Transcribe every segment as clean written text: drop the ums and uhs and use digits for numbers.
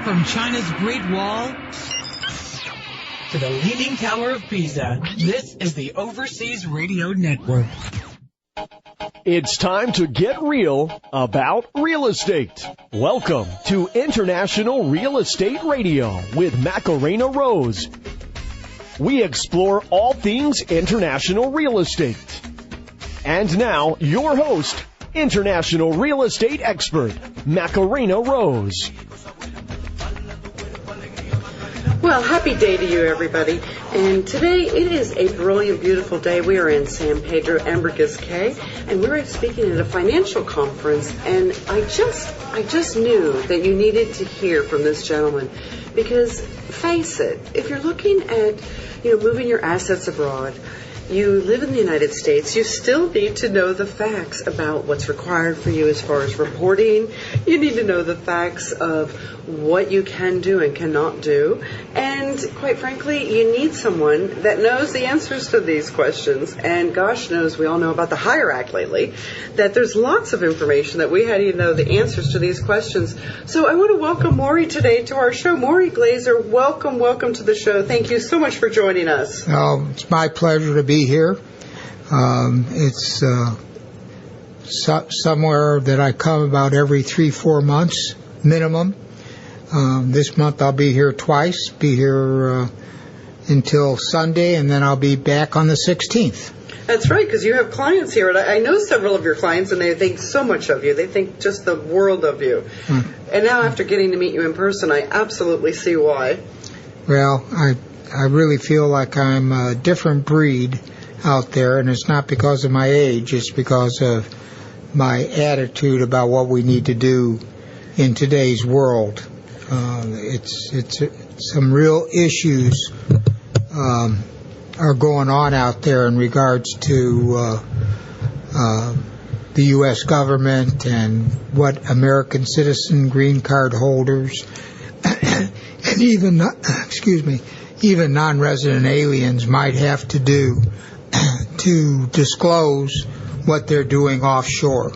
From China's Great Wall to the Leaning Tower of Pisa, this is the Overseas Radio Network. It's time to get real about real estate. Welcome to International Real Estate Radio with Macarena Rose. We explore all things international real estate. And now, your host, international real estate expert, Macarena Rose. Well, happy day to you, everybody. And today it is a brilliant, beautiful day. We are in San Pedro, Ambergris Caye, and we're speaking at a financial conference. And I just knew that you needed to hear from this gentleman, because face it, if you're looking at, moving your assets abroad, you live in the United States, you still need to know the facts about what's required for you as far as reporting. You need to know the facts of what you can do and cannot do. And quite frankly, you need someone that knows the answers to these questions. And gosh knows, we all know about the HIRE Act lately, that there's lots of information that we had to know the answers to these questions. So I want to welcome Maury today to our show. Maury Glazer, welcome to the show. Thank you so much for joining us. Oh, it's my pleasure to be here. It's somewhere that I come about every 3-4 months minimum. This month I'll be here twice, until Sunday, and then I'll be back on the 16th. That's right, because you have clients here, and I know several of your clients, and they think so much of you. They think just the world of you. And now after getting to meet you in person, I absolutely see why. Well, I really feel like I'm a different breed out there, and it's not because of my age, it's because of my attitude about what we need to do in today's world. It's some real issues are going on out there in regards to the U.S. government and what American citizen green card holders and even non-resident aliens might have to do to disclose what they're doing offshore.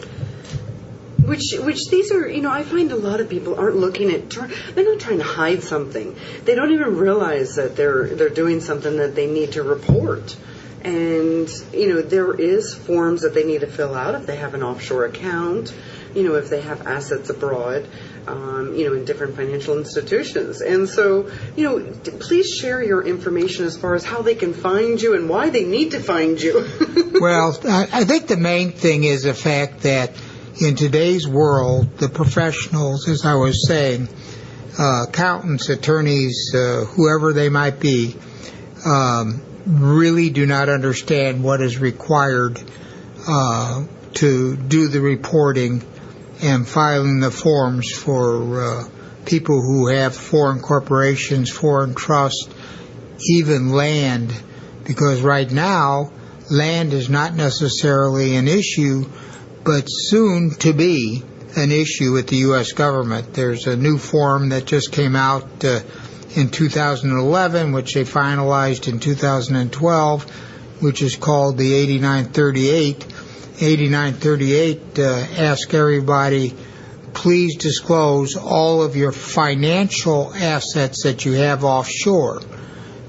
Which these are, I find a lot of people aren't looking at, they're not trying to hide something. They don't even realize that they're doing something that they need to report. And, there is forms that they need to fill out if they have an offshore account, if they have assets abroad, in different financial institutions. And so, please share your information as far as how they can find you and why they need to find you. Well, I think the main thing is the fact that in today's world, the professionals, as I was saying, accountants, attorneys, whoever they might be, really do not understand what is required to do the reporting and filing the forms for people who have foreign corporations, foreign trusts, even land, because right now, land is not necessarily an issue, but soon to be an issue with the U.S. government. There's a new form that just came out in 2011, which they finalized in 2012, which is called the 8938. 8938 asks everybody, please disclose all of your financial assets that you have offshore.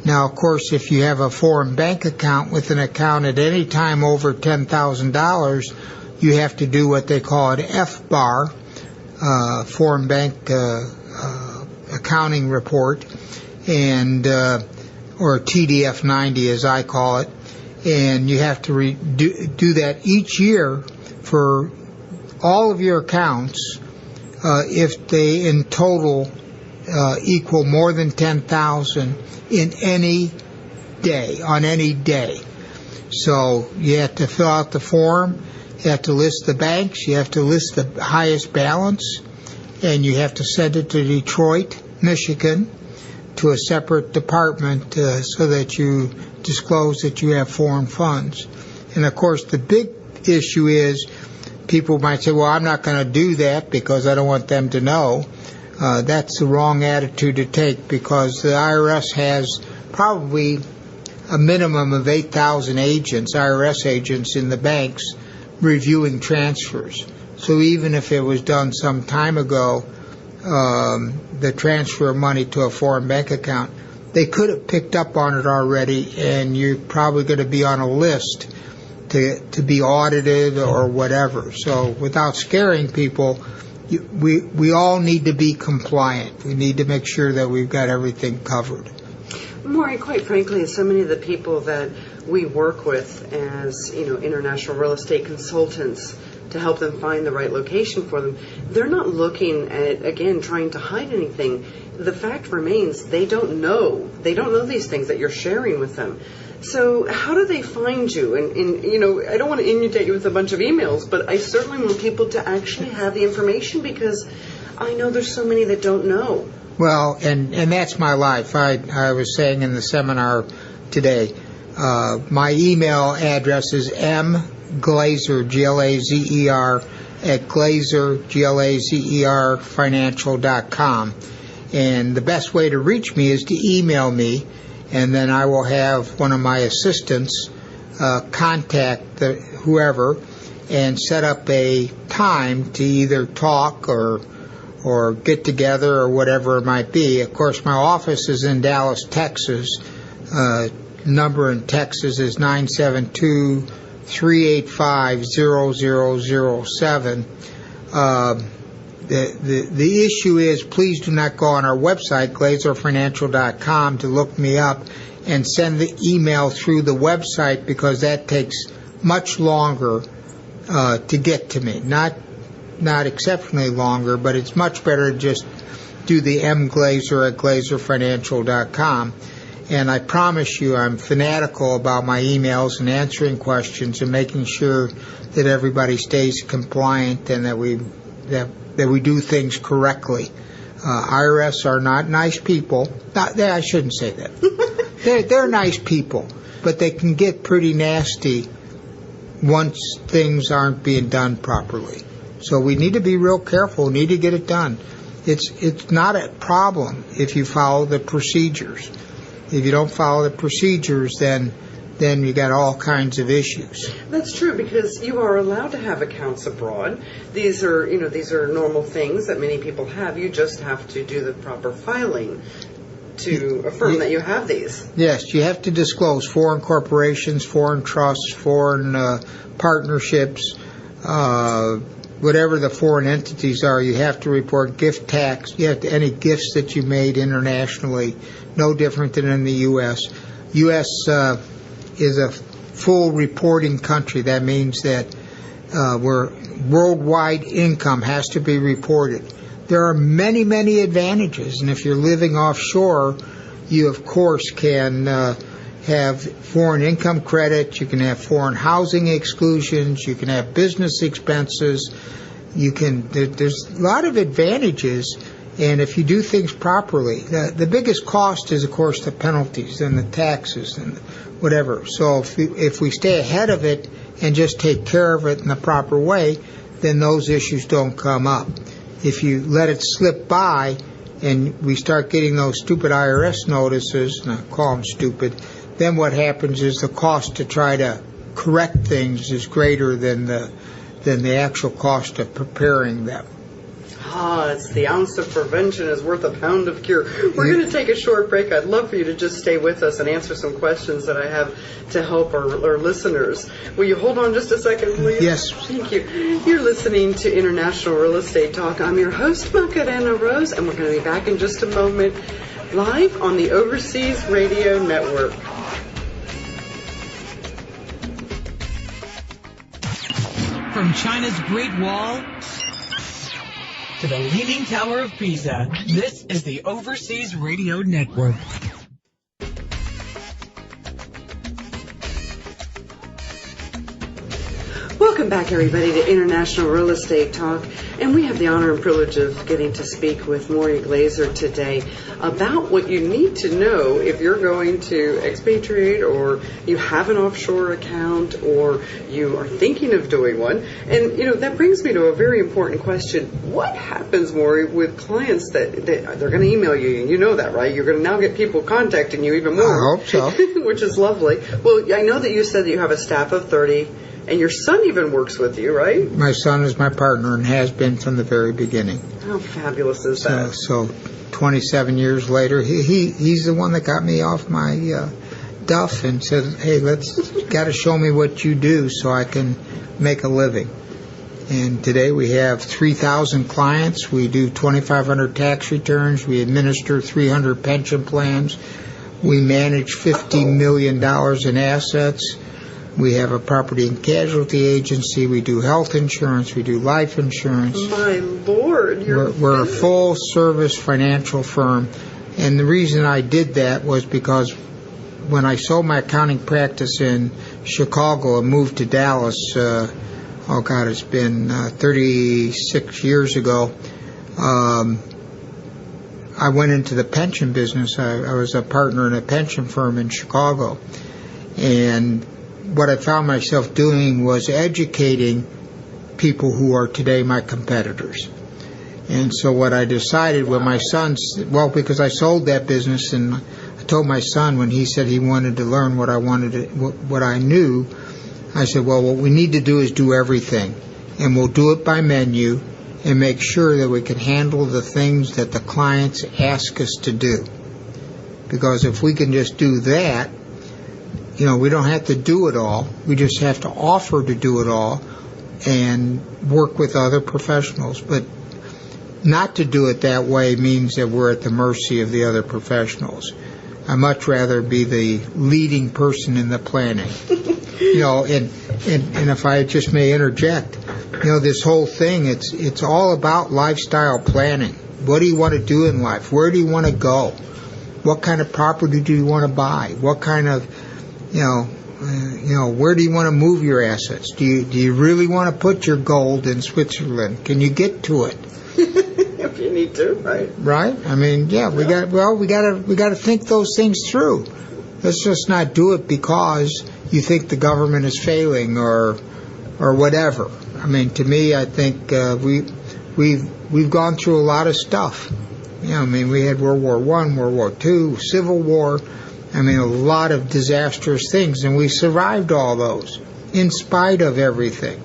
Now, of course, if you have a foreign bank account with an account at any time over $10,000, you have to do what they call an FBAR, Foreign Bank Accounting Report, and or TDF 90 as I call it, and you have to do that each year for all of your accounts if they in total equal more than 10,000 in any day, on any day. So you have to fill out the form. You have to list the banks, you have to list the highest balance, and you have to send it to Detroit, Michigan, to a separate department so that you disclose that you have foreign funds. And of course, the big issue is people might say, well, I'm not going to do that because I don't want them to know. That's the wrong attitude to take, because the IRS has probably a minimum of 8,000 agents, IRS agents in the banks, reviewing transfers. So even if it was done some time ago, the transfer of money to a foreign bank account, they could have picked up on it already, and you're probably going to be on a list to be audited or whatever. So without scaring people, we all need to be compliant. We need to make sure that we've got everything covered. Maury, quite frankly, so many of the people that we work with as, international real estate consultants to help them find the right location for them, they're not looking at, again, trying to hide anything. The fact remains they don't know. They don't know these things that you're sharing with them. So how do they find you? And I don't want to inundate you with a bunch of emails, but I certainly want people to actually have the information, because I know there's so many that don't know. Well, and that's my life. I was saying in the seminar today, my email address is mglazer, Glazer, at Glazer, Glazer, financial.com. And the best way to reach me is to email me, and then I will have one of my assistants contact whoever and set up a time to either talk or get together or whatever it might be. Of course, my office is in Dallas, Texas. Number in Texas is 972-385-0007. The issue is, please do not go on our website, glazerfinancial.com, to look me up and send the email through the website, because that takes much longer to get to me. Not exceptionally longer, but it's much better to just do the mglazer at glazerfinancial.com. And I promise you, I'm fanatical about my emails and answering questions and making sure that everybody stays compliant and that we do things correctly. IRS are not nice people. I shouldn't say that. They're nice people, but they can get pretty nasty once things aren't being done properly. So we need to be real careful. We need to get it done. It's not a problem if you follow the procedures. If you don't follow the procedures, then you got all kinds of issues. That's true, because you are allowed to have accounts abroad. These are normal things that many people have. You just have to do the proper filing to affirm that you have these. Yes, you have to disclose foreign corporations, foreign trusts, foreign partnerships, whatever the foreign entities are. You have to report gift tax. You have to, any gifts that you made internationally, no different than in the U.S. U.S. Is a full reporting country. That means that where worldwide income has to be reported. There are many, many advantages, and if you're living offshore, you of course can have foreign income credits, you can have foreign housing exclusions, you can have business expenses, there's a lot of advantages. And if you do things properly, the biggest cost is, of course, the penalties and the taxes and whatever. So if we stay ahead of it and just take care of it in the proper way, then those issues don't come up. If you let it slip by and we start getting those stupid IRS notices, and I call them stupid, then what happens is the cost to try to correct things is greater than the actual cost of preparing them. It's the ounce of prevention is worth a pound of cure. We're going to take a short break. I'd love for you to just stay with us and answer some questions that I have to help our listeners. Will you hold on just a second, please? Yes. Thank you. You're listening to International Real Estate Talk. I'm your host, Macarena Rose, and we're going to be back in just a moment, live on the Overseas Radio Network. From China's Great Wall to the Leaning Tower of Pisa, this is the Overseas Radio Network. Welcome back, everybody, to International Real Estate Talk. And we have the honor and privilege of getting to speak with Maury Glazer today about what you need to know if you're going to expatriate, or you have an offshore account, or you are thinking of doing one. And, that brings me to a very important question. What happens, Maury, with clients that they're going to email you? You know that, right? You're going to now get people contacting you even more. I hope so. Which is lovely. Well, I know that you said that you have a staff of 30 And your son even works with you, right? My son is my partner and has been from the very beginning. How fabulous is that? So 27 years later, he's the one that got me off my duff and said, hey, got to show me what you do so I can make a living. And today we have 3,000 clients. We do 2,500 tax returns. We administer 300 pension plans. We manage $50 million in assets. We have a property and casualty agency. We do health insurance. We do life insurance. My Lord, we're a full-service financial firm. And the reason I did that was because when I sold my accounting practice in Chicago and moved to Dallas, it's been 36 years ago, I went into the pension business. I was a partner in a pension firm in Chicago. And what I found myself doing was educating people who are today my competitors. And so what I decided when my son, because I sold that business, and I told my son when he said he wanted to learn what I knew, I said, well, what we need to do is do everything. And we'll do it by menu and make sure that we can handle the things that the clients ask us to do. Because if we can just do that, we don't have to do it all. We just have to offer to do it all and work with other professionals. But not to do it that way means that we're at the mercy of the other professionals. I'd much rather be the leading person in the planning. And if I just may interject, this whole thing, it's all about lifestyle planning. What do you want to do in life? Where do you want to go? What kind of property do you want to buy? What kind of, where do you want to move your assets? Do you really want to put your gold in Switzerland? Can you get to it? If you need to, right? Right. I mean, we got to think those things through. Let's just not do it because you think the government is failing or whatever. I mean, to me, I think we've gone through a lot of stuff. We had World War I, World War II, Civil War. A lot of disastrous things, and we survived all those in spite of everything.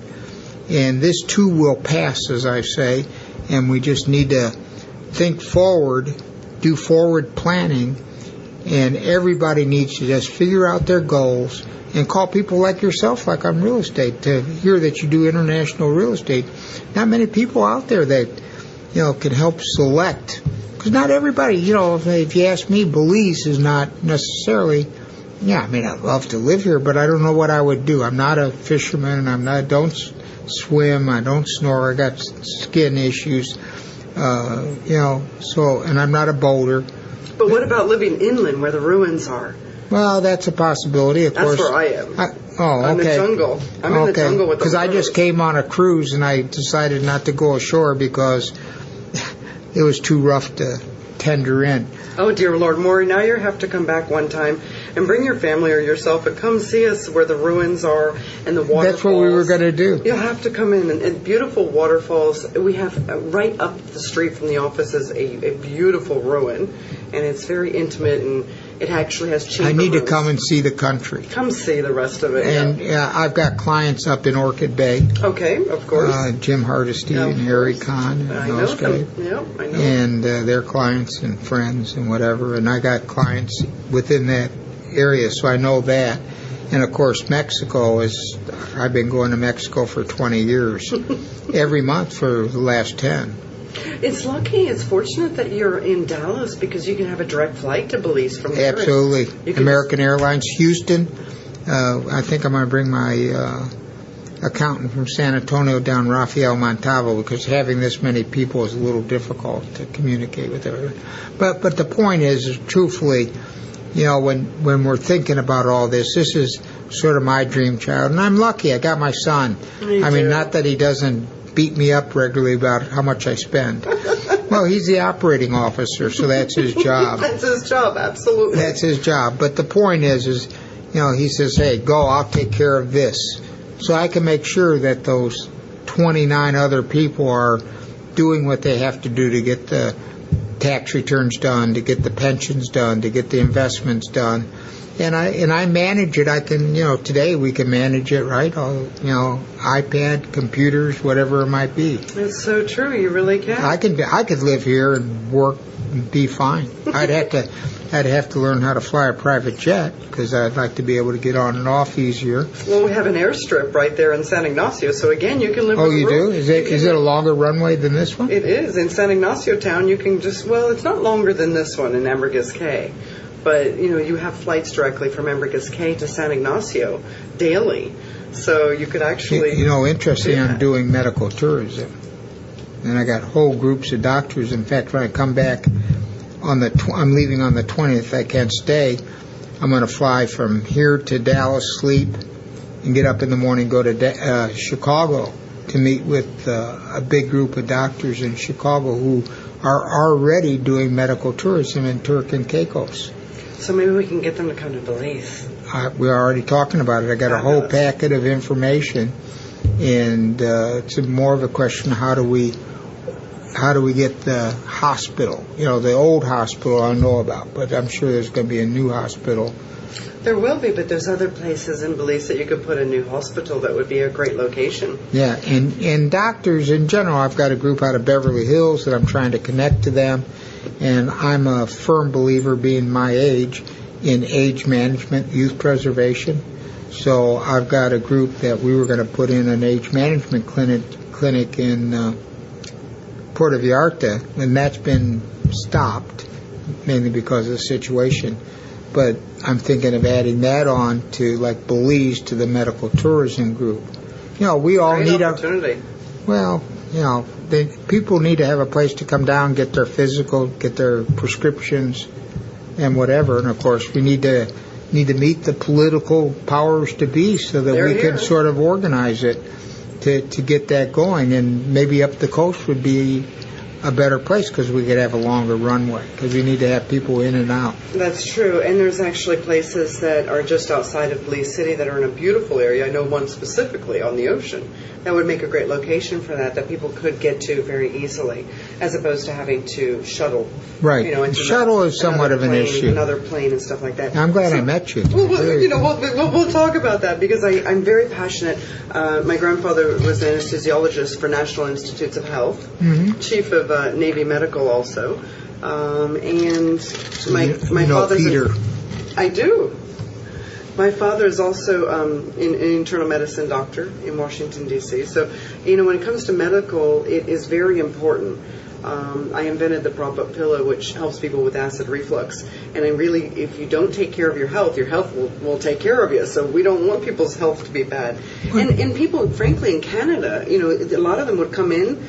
And this too will pass, as I say, and we just need to think forward, do forward planning, and everybody needs to just figure out their goals and call people like yourself, like on real estate, to hear that you do international real estate. Not many people out there that, can help select. Because not everybody, if you ask me, Belize is not necessarily, I'd love to live here, but I don't know what I would do. I'm not a fisherman, I don't swim, I don't snore, I got skin issues, and I'm not a boulder. But what about living inland where the ruins are? Well, that's a possibility, of course. That's where I am. Okay. I'm in the jungle. I'm in the jungle with the Because I just came on a cruise and I decided not to go ashore because it was too rough to tender in. Oh, dear Lord, Maury, now you have to come back one time and bring your family or yourself and come see us where the ruins are and the waterfalls. That's what we were going to do. You'll have to come in and beautiful waterfalls. We have right up the street from the office is a beautiful ruin, and it's very intimate, and it actually has chamber I need rooms. to come and see the country. Come see the rest of it. And I've got clients up in Orchid Bay. Okay, of course. Jim Hardesty and Harry Kahn and those guys. Yeah, I know. And their clients and friends and whatever. And I got clients within that area, so I know that. And of course, Mexico I've been going to Mexico for 20 years. Every month for the last 10. It's lucky, it's fortunate that you're in Dallas because you can have a direct flight to Belize from there. Absolutely. American Airlines, Houston. I think I'm going to bring my accountant from San Antonio down, Rafael Montalvo, because having this many people is a little difficult to communicate with everyone. But the point is truthfully, when we're thinking about all this is sort of my dream child. And I'm lucky. I got my son. Not that he doesn't beat me up regularly about how much I spend. Well, he's the operating officer, so that's his job. That's his job, absolutely. That's his job. But the point is, he says, hey, go, I'll take care of this. So I can make sure that those 29 other people are doing what they have to do to get the tax returns done, to get the pensions done, to get the investments done. And I manage it. I can, today we can manage it, right? iPad, computers, whatever it might be. It's so true. You really can. I could live here and work and be fine. I'd have to learn how to fly a private jet because I'd like to be able to get on and off easier. Well, we have an airstrip right there in San Ignacio, so again, you can live. Oh, you do? Is it a longer runway than this one? It is. In San Ignacio town, you can it's not longer than this one in Ambergris Caye. But, you have flights directly from Ambergris Caye to San Ignacio daily. So you could actually... Interesting, I'm doing medical tourism. And I got whole groups of doctors. In fact, when I come back, I'm leaving on the 20th. I can't stay. I'm going to fly from here to Dallas, sleep, and get up in the morning, go to Chicago to meet with a big group of doctors in Chicago who are already doing medical tourism in Turk and Caicos. So maybe we can get them to come to Belize. We're already talking about it. I got a whole packet of information, and it's more of a question: how do we get the hospital? The old hospital I know about, but I'm sure there's going to be a new hospital. There will be, but there's other places in Belize that you could put a new hospital that would be a great location. Yeah, and doctors in general, I've got a group out of Beverly Hills that I'm trying to connect to them. And I'm a firm believer, being my age, in age management, youth preservation. So I've got a group that we were going to put in an age management clinic in Puerto Vallarta, and that's been stopped, mainly because of the situation. But I'm thinking of adding that on to, like Belize, to the medical tourism group. We all need opportunity. People need to have a place to come down, get their physical, get their prescriptions, and whatever. And of course, we need to meet the political powers to be so that we can sort of organize it to get that going. And maybe up the coast would be a better place because we could have a longer runway because we need to have people in and out. That's true. And there's actually places that are just outside of Belize City that are in a beautiful area. I know one specifically on the ocean that would make a great location for that people could get to very easily, as opposed to having to shuttle. Right. Shuttle is somewhat of an issue. Another plane and stuff like that. I'm glad I met you. We'll talk about that because I'm very passionate. My grandfather was an anesthesiologist for National Institutes of Health, chief of Navy Medical also, and my father's Peter. I do. My father is also an internal medicine doctor in Washington, D.C. So, when it comes to medical, it is very important. I invented the prop-up pillow, which helps people with acid reflux. And if you don't take care of your health will take care of you. So we don't want people's health to be bad. And people, frankly, in Canada, a lot of them would come in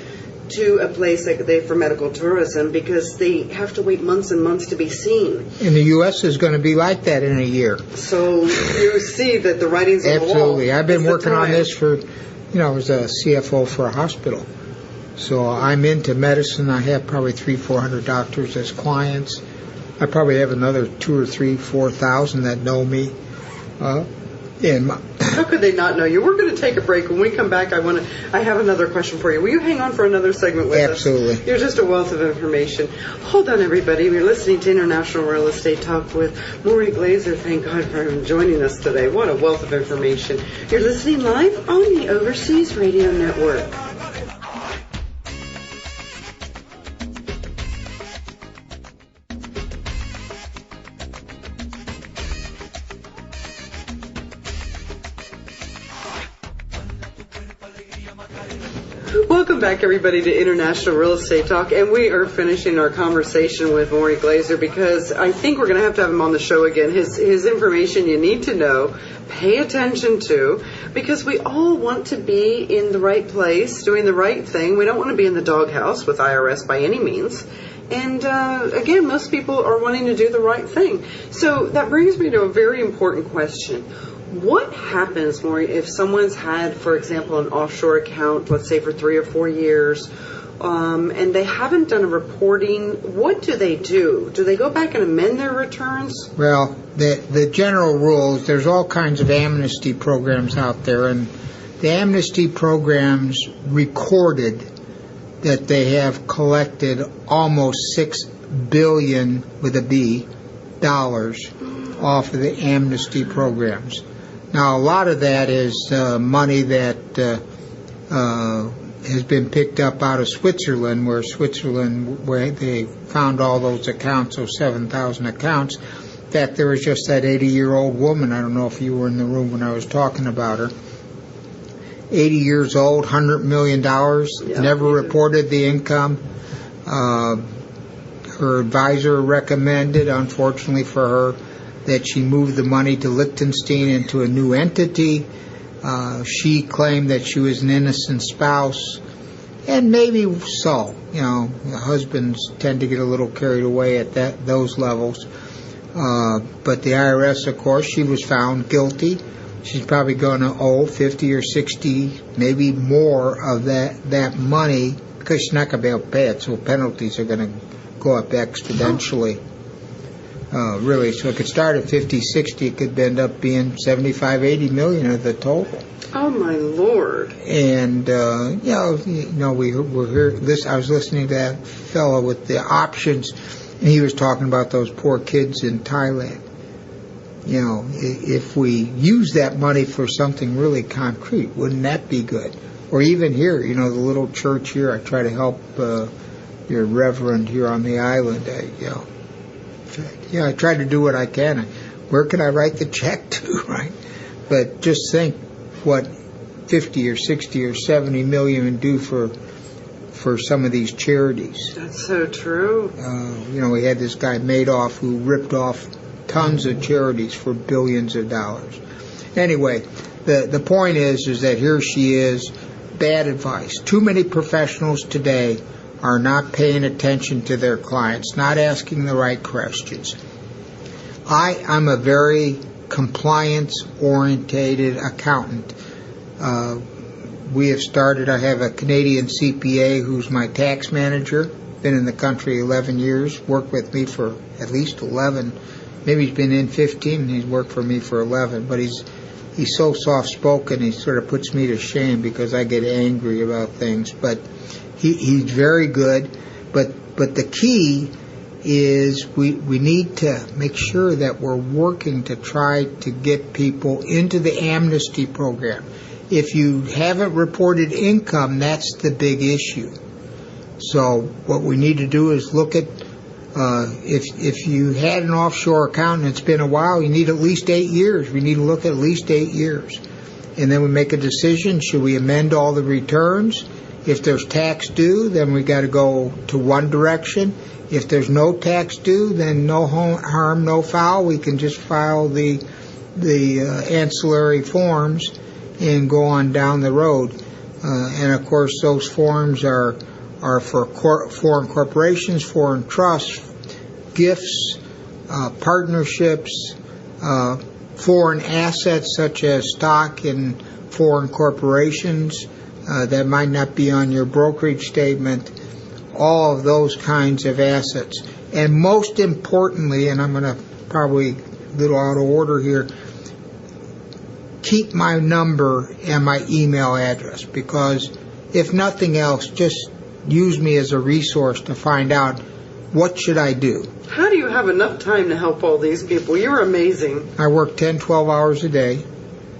to a place for medical tourism because they have to wait months and months to be seen. And the U.S. is going to be like that in a year. So you see that the writing's on the wall. Absolutely. I've been working on this for, I was a CFO for a hospital. So I'm into medicine. I have probably 300-400 doctors as clients. I probably have another 2,000 or 3,000, 4,000 that know me. How could they not know you? We're going to take a break. When we come back, I have another question for you. Will you hang on for another segment with us? Absolutely. You're just a wealth of information. Hold on, everybody. We're listening to International Real Estate Talk with Maury Glazer. Thank God for joining us today. What a wealth of information. You're listening live on the Overseas Radio Network. Welcome back, everybody, to International Real Estate Talk, and we are finishing our conversation with Maury Glazer because I think we're going to have him on the show again. His information you need to know, pay attention to, because we all want to be in the right place, doing the right thing. We don't want to be in the doghouse with IRS by any means. And again, most people are wanting to do the right thing. So that brings me to a very important question. What happens, Maury, if someone's had, for example, an offshore account, let's say for 3 or 4 years, and they haven't done a reporting? What do they do? Do they go back and amend their returns? Well, the general rule is there's all kinds of amnesty programs out there, and the amnesty programs recorded that they have collected almost $6 billion with a B dollars off of the amnesty programs. Now, a lot of that is money that has been picked up out of Switzerland, where they found all those accounts, those 7,000 accounts. In fact, there was just that 80-year-old woman. I don't know if you were in the room when I was talking about her. 80 years old, $100 million, never reported the income. Her advisor recommended, unfortunately for her, that she move the money to Liechtenstein into a new entity. She claimed that she was an innocent spouse, and maybe so. You know, husbands tend to get a little carried away at those levels. But the IRS, of course, she was found guilty. She's probably going to owe 50 or 60, maybe more of that money, because she's not going to be able to pay it, so penalties are going to go up exponentially. Really, so it could start at 50, 60, it could end up being 75, 80 million of the total. Oh my Lord! And we were here. I was listening to that fellow with the options, and he was talking about those poor kids in Thailand. You know, if we use that money for something really concrete, wouldn't that be good? Or even here, you know, the little church here. I try to help your reverend here on the island. I try to do what I can. Where can I write the check to, right? But just think what 50 or 60 or 70 million would do for some of these charities. That's so true. We had this guy Madoff who ripped off tons of charities for billions of dollars. Anyway, the point is that here she is, bad advice. Too many professionals today are not paying attention to their clients, not asking the right questions. I'm a very compliance-orientated accountant. I have a Canadian CPA who's my tax manager, been in the country 11 years, worked with me for at least 11. Maybe he's been in 15 and he's worked for me for 11, but he's so soft-spoken, he sort of puts me to shame because I get angry about things. But he's very good. But the key is we need to make sure that we're working to try to get people into the amnesty program. If you haven't reported income, that's the big issue. So what we need to do is look at if you had an offshore account and it's been a while, you need at least 8 years. We need to look at least 8 years. And then we make a decision. Should we amend all the returns? If there's tax due, then we got to go to one direction. If there's no tax due, then no harm, no foul. We can just file the ancillary forms and go on down the road. And of course, those forms are for foreign corporations, foreign trusts, gifts, partnerships, foreign assets such as stock in foreign corporations that might not be on your brokerage statement, all of those kinds of assets. And most importantly, and I'm going to probably a little out of order here, keep my number and my email address, because if nothing else, just use me as a resource to find out what should I do. How do you have enough time to help all these people? You're amazing. I work 10, 12 hours a day,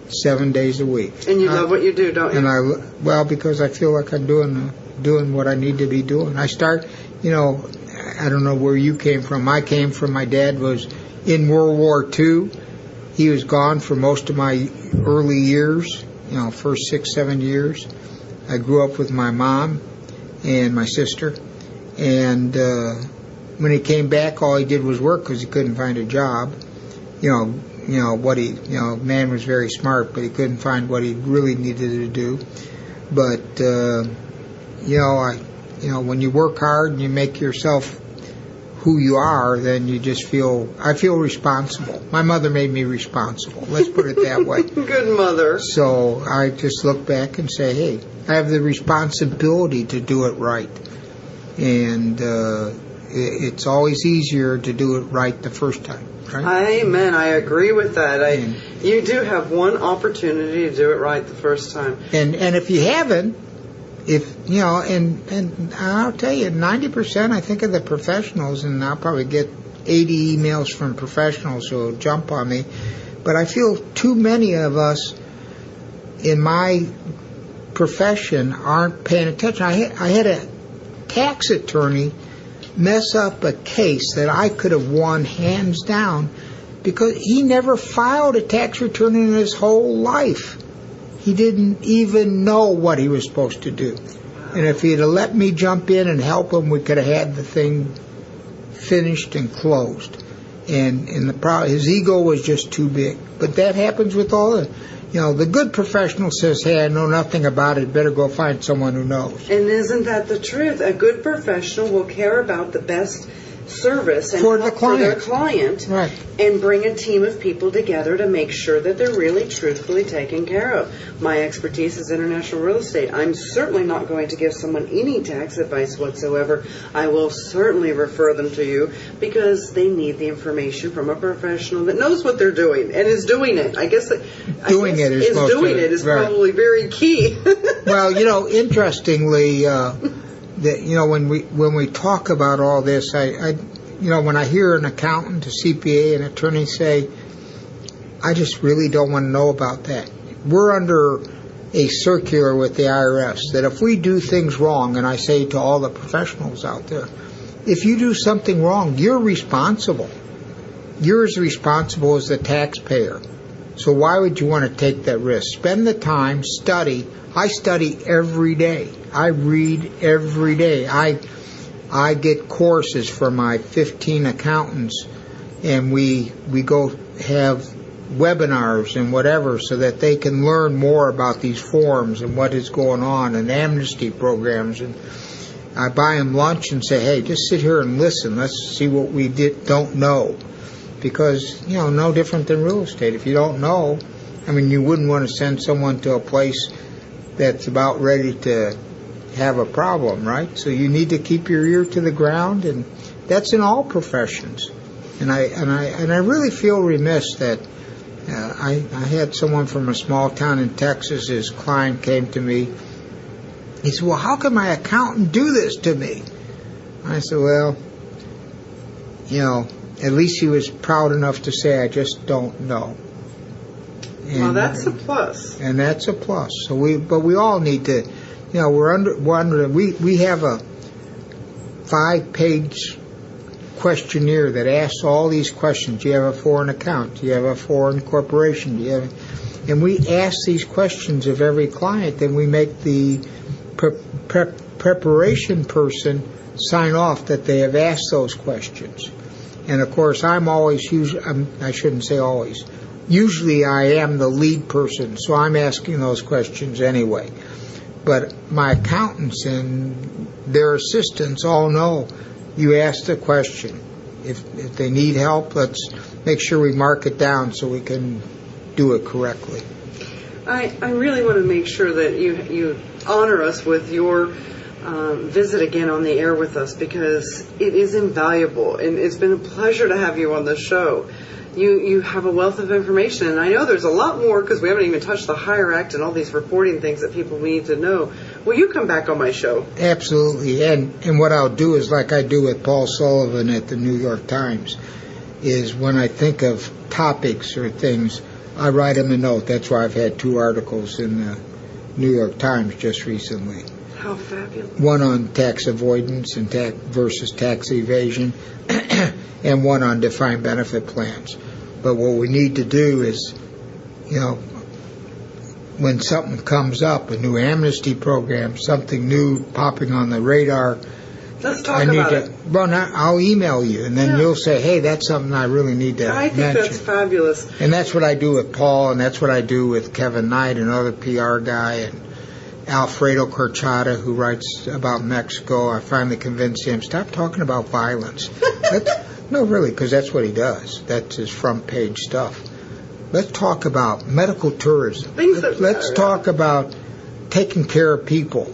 7 days a week. And you love what you do, don't you? And because I feel like I'm doing what I need to be doing. I start, I don't know where you came from. I came from, my dad was in World War II. He was gone for most of my early years, first 6, 7 years. I grew up with my mom and my sister. And when he came back, all he did was work because he couldn't find a job. Man was very smart, but he couldn't find what he really needed to do. But when you work hard and you make yourself who you are, then you just I feel responsible. My mother made me responsible. Let's put it that way. Good mother. So I just look back and say, hey, I have the responsibility to do it right. And it's always easier to do it right the first time. Right? Amen. I agree with that. You do have one opportunity to do it right the first time. And if you haven't, and I'll tell you, 90% I think of the professionals, and I'll probably get 80 emails from professionals who will jump on me, but I feel too many of us in my profession aren't paying attention. I had a tax attorney mess up a case that I could have won hands down because he never filed a tax return in his whole life. He didn't even know what he was supposed to do. And if he'd have let me jump in and help him, we could have had the thing finished and closed. And his ego was just too big. But that happens with all the good professional says, hey, I know nothing about it, better go find someone who knows. And isn't that the truth? A good professional will care about the best service and for their client, right, and bring a team of people together to make sure that they're really truthfully taken care of. My expertise is international real estate. I'm certainly not going to give someone any tax advice whatsoever. I will certainly refer them to you because they need the information from a professional that knows what they're doing and is doing it. Doing it is right. Probably very key. Well, interestingly, when we talk about all this, when I hear an accountant, a CPA, an attorney say, I just really don't want to know about that. We're under a circular with the IRS that if we do things wrong, and I say to all the professionals out there, if you do something wrong, you're responsible. You're as responsible as the taxpayer. So why would you want to take that risk? Spend the time, study. I study every day. I read every day. I get courses for my 15 accountants, and we go have webinars and whatever so that they can learn more about these forms and what is going on and amnesty programs. And I buy them lunch and say, hey, just sit here and listen. Let's see what we don't know. Because, no different than real estate. If you don't know, you wouldn't want to send someone to a place that's about ready to have a problem, right? So you need to keep your ear to the ground, and that's in all professions. And I really feel remiss that I had someone from a small town in Texas. His client came to me. He said, well, how can my accountant do this to me? I said, well, at least he was proud enough to say, I just don't know. And, well, that's a plus. And that's a plus. So we all need to, we have a 5-page questionnaire that asks all these questions. Do you have a foreign account? Do you have a foreign corporation? And we ask these questions of every client, and we make the preparation person sign off that they have asked those questions. And of course, I'm always, I shouldn't say always, usually I am the lead person, so I'm asking those questions anyway. But my accountants and their assistants all know you ask the question. If they need help, let's make sure we mark it down so we can do it correctly. I really want to make sure that you honor us with your visit again on the air with us, because it is invaluable, and it's been a pleasure to have you on the show. You have a wealth of information, and I know there's a lot more because we haven't even touched the HIRE Act and all these reporting things that people need to know. Will you come back on my show? Absolutely, and what I'll do is like I do with Paul Sullivan at the New York Times, is when I think of topics or things, I write him a note. That's why I've had 2 articles in the New York Times just recently. How fabulous. One on tax avoidance and versus tax evasion, and one on defined benefit plans. But what we need to do is, when something comes up, a new amnesty program, something new popping on the radar, let's talk about it. Well, I'll email you, and then you'll say, hey, that's something I really need to mention. I think that's fabulous. And that's what I do with Paul, and that's what I do with Kevin Knight, another PR guy, and Alfredo Corchada, who writes about Mexico. I finally convinced him, stop talking about violence. No, really, because that's what he does. That's his front page stuff. Let's talk about medical tourism. Let's talk about taking care of people.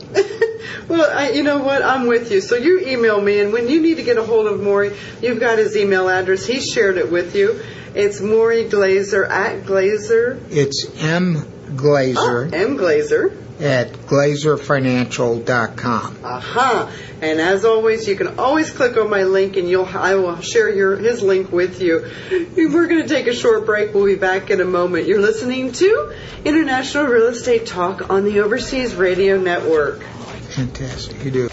Well, you know what? I'm with you. So you email me, and when you need to get a hold of Maury, you've got his email address. He shared it with you. It's Maury Glazer at Glazer. It's M. Glazer. M. Glazer. at glazerfinancial.com. Aha. And as always, you can always click on my link, and I will share his link with you. We're going to take a short break. We'll be back in a moment. You're listening to International Real Estate Talk on the Overseas Radio Network. Fantastic. You do.